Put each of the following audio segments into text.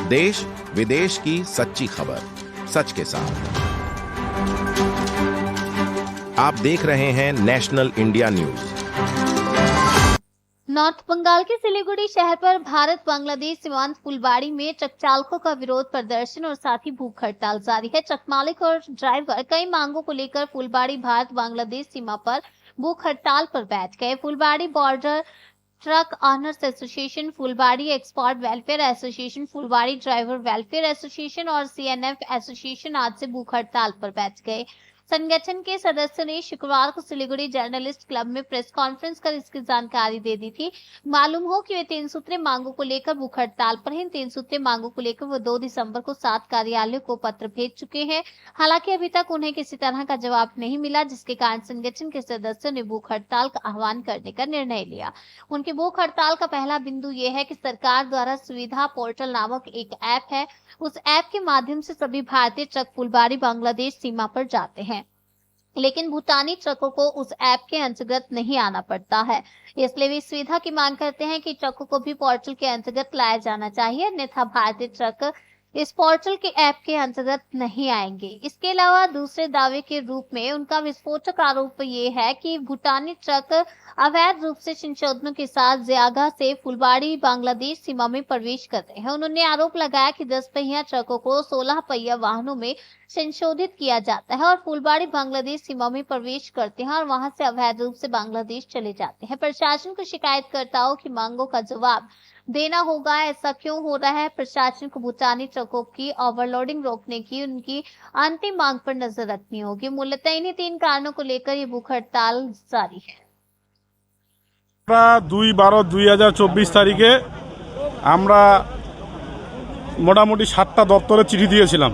देश विदेश की सच्ची खबर सच के साथ। आप देख रहे हैं national India news. North Bengal के सिलीगुड़ी शहर पर भारत बांग्लादेश सीमांत फुलबाड़ी में ट्रक चालकों का विरोध प्रदर्शन और साथ ही भूख हड़ताल जारी है। ट्रक मालिक और ड्राइवर कई मांगों को लेकर फुलबाड़ी भारत बांग्लादेश सीमा पर भूख हड़ताल पर बैठ गए। फुलबाड़ी बॉर्डर ट्रक ऑनर्स एसोसिएशन, फुलबाड़ी एक्सपोर्ट वेलफेयर एसोसिएशन, फुलबाड़ी ड्राइवर वेलफेयर एसोसिएशन और सीएनएफ एसोसिएशन आज से भूख हड़ताल पर बैठ गए। संगठन के सदस्यों ने शुक्रवार को सिलीगुड़ी जर्नलिस्ट क्लब में प्रेस कॉन्फ्रेंस कर इसकी जानकारी दे दी थी। मालूम हो कि वे 3 सूत्रीय मांगों को लेकर भूख हड़ताल पर हैं। इन 3 सूत्रीय मांगों को लेकर वो 2 दिसंबर को 7 कार्यालयों को पत्र भेज चुके हैं। हालांकि अभी तक उन्हें किसी तरह का जवाब नहीं मिला, जिसके कारण संगठन के सदस्यों ने भूख हड़ताल का आह्वान करने का निर्णय लिया। उनकी भूख हड़ताल का पहला बिंदु ये है कि सरकार द्वारा सुविधा पोर्टल नामक एक ऐप है, उस ऐप के माध्यम से सभी भारतीय ट्रक फुलबाड़ी बांग्लादेश सीमा पर जाते हैं, लेकिन भूटानी ट्रकों को उस ऐप के अंतर्गत नहीं आना पड़ता है। इसलिए वे सुविधा की मांग करते हैं कि ट्रकों को भी पोर्टल के अंतर्गत लाया जाना चाहिए, अन्यथा भारतीय ट्रक इस पोर्टल के ऐप के अंतर्गत नहीं आएंगे। इसके अलावा दूसरे दावे के रूप में उनका विस्फोटक आरोप ये है कि भूटानी ट्रक अवैध रूप से संशोधनों के साथ जियागा से फुलबाड़ी बांग्लादेश सीमा में प्रवेश कर रहे हैं। उन्होंने आरोप लगाया कि 10 पहिया ट्रकों को 16 पहिया वाहनों में संशोधित किया जाता है और फुलबाड़ी बांग्लादेश सीमा में प्रवेश करते हैं और वहां से अवैध रूप से बांग्लादेश चले जाते हैं। प्रशासन को शिकायतकर्ताओं की मांगों का जवाब देना होगा। ऐसा क्यों हो रहा है? प्रशासन को भूटानी ट्रकों की ओवरलोडिंग रोकने की उनकी अंतिम मांग पर नजर रखनी होगी। मूलतः इन्हीं 3 कारणों को लेकर ये भूख हड़ताल जारी है। 2/12/2024 তারিখে আমরা মোটামুটি 7টা দপ্তরে চিঠি দিয়েছিলাম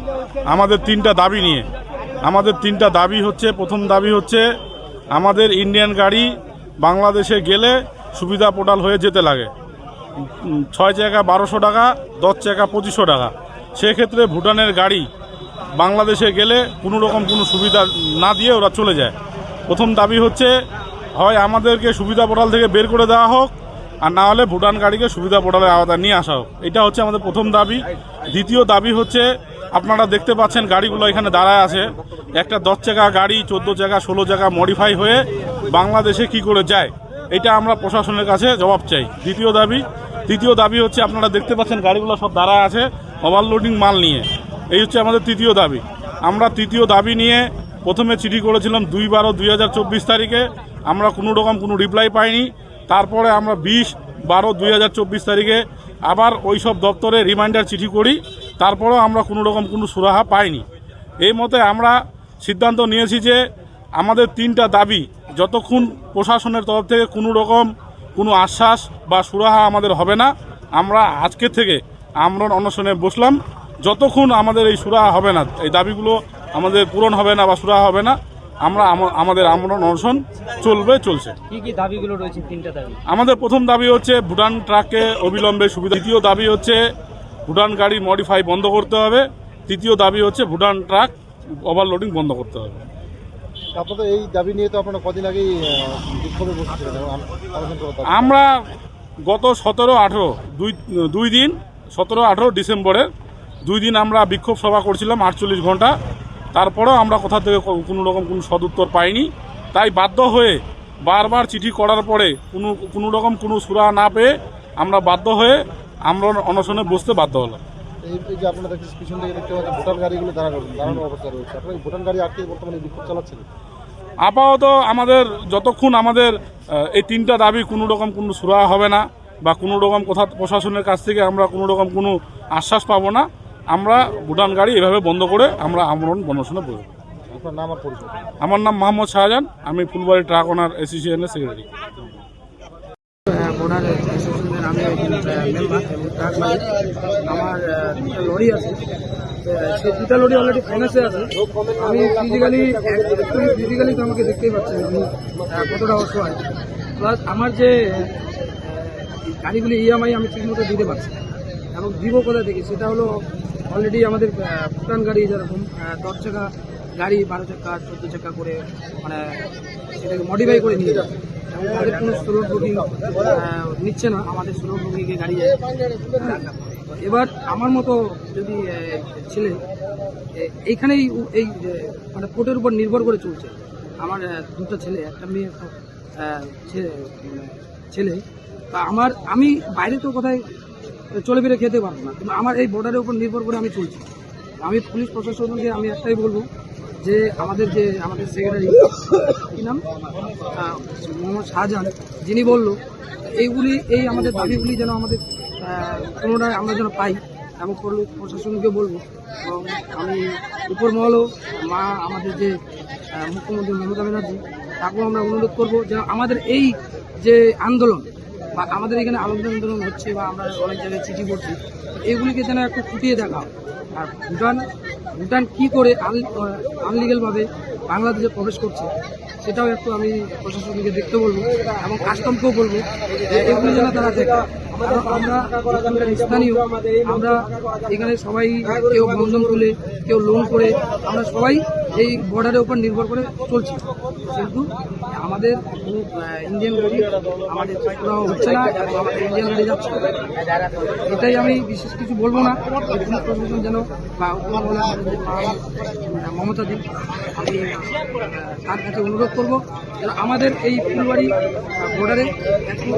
আমাদের 3টা দাবি নিয়ে। আমাদের 3টা দাবি হচ্ছে, প্রথম দাবি হচ্ছে আমাদের ইন্ডিয়ান গাড়ি বাংলাদেশে গেলে সুবিধা পোর্টাল হয়ে যেতে লাগে 6 চাকা 1200 টাকা, 10 চাকা 2500 টাকা। সেক্ষেত্রে ভুটানের গাড়ি বাংলাদেশে গেলে কোনো রকম কোনো সুবিধা না দিয়ে ওরা চলে যায়। প্রথম দাবি হচ্ছে হয় আমাদেরকে সুবিধা পোর্টাল থেকে বের করে দেওয়া হোক, আর না হলে ভুটান গাড়িকে সুবিধা পোর্টালের আওতায় নিয়ে আসা হোক। এটা হচ্ছে আমাদের প্রথম দাবি। দ্বিতীয় দাবি হচ্ছে আপনারা দেখতে পাচ্ছেন গাড়িগুলো এখানে দাঁড়ায় আছে। একটা 10 চাকা গাড়ি 14 চাকা 16 চাকা মডিফাই হয়ে বাংলাদেশে কি করে যায়, এটা আমরা প্রশাসনের কাছে জবাব চাই। তৃতীয় দাবি হচ্ছে আপনারা দেখতে পাচ্ছেন গাড়িগুলো সব দাঁড়ায় আছে ওভারলোডিং মাল নিয়ে। এই হচ্ছে আমাদের তৃতীয় দাবি। আমরা তৃতীয় দাবি নিয়ে প্রথমে চিঠি করেছিলাম 2/12/2024 তারিখে, আমরা কোনো রকম কোনো রিপ্লাই পাইনি। তারপরে আমরা 20/12/2024 তারিখে আবার ওই সব দপ্তরে রিমাইন্ডার চিঠি করি, তারপরেও আমরা কোনো রকম কোনো সুরাহা পাইনি। এই মতে আমরা সিদ্ধান্ত নিয়েছি যে আমাদের 3টা দাবি যতক্ষণ প্রশাসনের তরফ থেকে কোনো রকম কোনো আশ্বাস বা সুরাহা আমাদের হবে না, আমরা আজকে থেকে আমরণ অনশনে বসলাম। যতক্ষণ আমাদের এই সুরাহা হবে না, এই দাবিগুলো আমাদের পূরণ হবে না বা সুরাহা হবে না, আমরা আমাদের আমরণ অনশন চলছে। কি কি দাবিগুলো রয়েছে? 3টা দাবি। আমাদের প্রথম দাবি হচ্ছে ভুটান ট্রাককে অবিলম্বে সুবিধা। দ্বিতীয় দাবি হচ্ছে ভুটান গাড়ি মডিফাই বন্ধ করতে হবে। তৃতীয় দাবি হচ্ছে ভুটান ট্রাক ওভারলোডিং বন্ধ করতে হবে। আপনাদের এই দাবি নিয়ে তো আপনারা কদিন আগেই বিক্ষোভে বসেছিলেন। আমরা গত 17-18 দুই দিন 17-18 ডিসেম্বরের 2 দিন আমরা বিক্ষোভ সভা করছিলাম 48 ঘন্টা। তারপরেও আমরা কোথা থেকে কোনো রকম কোনো সদুত্তর পাইনি। তাই বাধ্য হয়ে বারবার চিঠি করার পরে কোনো রকম কোনো সুরাহা না পেয়ে আমরা বাধ্য হয়ে আমরা অনশনে বসতে বাধ্য হলাম। এই যে আপনারা পিছন থেকে দেখতে পাচ্ছেন ভুটান গাড়িগুলো দাঁড়ানো অবস্থা রয়েছে, আপনারা ভুটান গাড়ি আটকে বর্তমানে বিক্ষোভ চালাচ্ছেন। আপাতত আমাদের যতক্ষণ আমাদের এই 3টা দাবি কোনো রকম কোনো সুরাহা হবে না বা কোনো রকম কোথা প্রশাসনের কাছ থেকে আমরা কোনো রকম কোনো আশ্বাস পাবো না, আমরা ভুটান গাড়ি এভাবে বন্ধ করে আমরা আমরণ অনশনে বসব। আপনার নাম আর পরিচয়? আমার নাম মোহাম্মদ শাহজাহান, আমি ফুলবাড়ি ট্রাক ওনার অ্যাসোসিয়েশনের সেক্রেটারি। ওনার অ্যাসোসিয়েশনের আমি মেম্বার এবং ট্রাক মালিক। আমার 2টা লরি আছে, সেই 2টা লরি অলরেডি ফাইন্যান্সে আছে। আমি ফিজিক্যালি তো আমাকে দেখতেই পাচ্ছেন আমি কতটা অসহায়। প্লাস আমার যে গাড়িগুলি ইএমআই আমি ঠিকমতো দিতে পারছি না, এবং দিব কোথা থেকে সেটা হলো অলরেডি আমাদের ভুটান গাড়ি যেরকম 10 চাকা গাড়ি 12 চাকা 14 চাকা করে মানে সেটাকে মডিফাই করে নিয়ে যাচ্ছে, এবং তাদের কোনো স্লো বুকিং নিচ্ছে না। আমাদের স্লো বুকিংয়ে গাড়ি যায়। এবার আমার মতো যদি ছেলে এইখানেই এই মানে কোর্টের উপর নির্ভর করে চলছে। আমার দুটো ছেলে, একটা মেয়ে, ছেলে। তা আমি বাইরে তো কোথায় চলে বেড়ে খেতে পারবো না, কিন্তু আমার এই বর্ডারের উপর নির্ভর করে আমি চলছি। আমি পুলিশ প্রশাসনকে আমি একটাই বলবো যে আমাদের সেক্রেটারি কী নাম, মোহাম্মদ শাহজাহান, যিনি বললো এই আমাদের দাবিগুলি যেন আমাদের পুনরায় আমরা যেন পাই, এবং প্রশাসনকে বলবো। এবং আমি উপর মহলও আমাদের যে মুখ্যমন্ত্রী মমতা ব্যানার্জি, তাকেও আমরা অনুরোধ করবো যেন আমাদের এই যে আন্দোলন বা আমাদের এখানে আন্দোলন হচ্ছে বা আমরা অনেক জায়গায় চিঠি করছি, এইগুলিকে যেন একটু ফুটিয়ে দেখা হয়। আর ভুটান কী করে আনলিগালভাবে বাংলাদেশে প্রবেশ করছে সেটাও একটু আমি প্রশাসনকে দেখতে বলবো, এবং কাস্টমকেও বলবো যে এগুলি যেন তারা দেখে। কারণ আমরা এখানকার স্থানীয়, আমরা এখানে সবাই কেউ বন্ধন তুলে, কেউ লোন করে, আমরা সবাই এই বর্ডারের উপর নির্ভর করে চলছি, কিন্তু আমাদের ইন্ডিয়ান গাড়ি আমাদের হচ্ছে না এবং আমাদের ইন্ডিয়ান গাড়ি যাচ্ছে না। এটাই আমি বিশেষ কিছু বলবো না। পুলিশ প্রশাসন যেন বা মমতা দি, আমি তার কাছে অনুরোধ করবো যেন আমাদের এই ফুলবাড়ি বর্ডারে একটু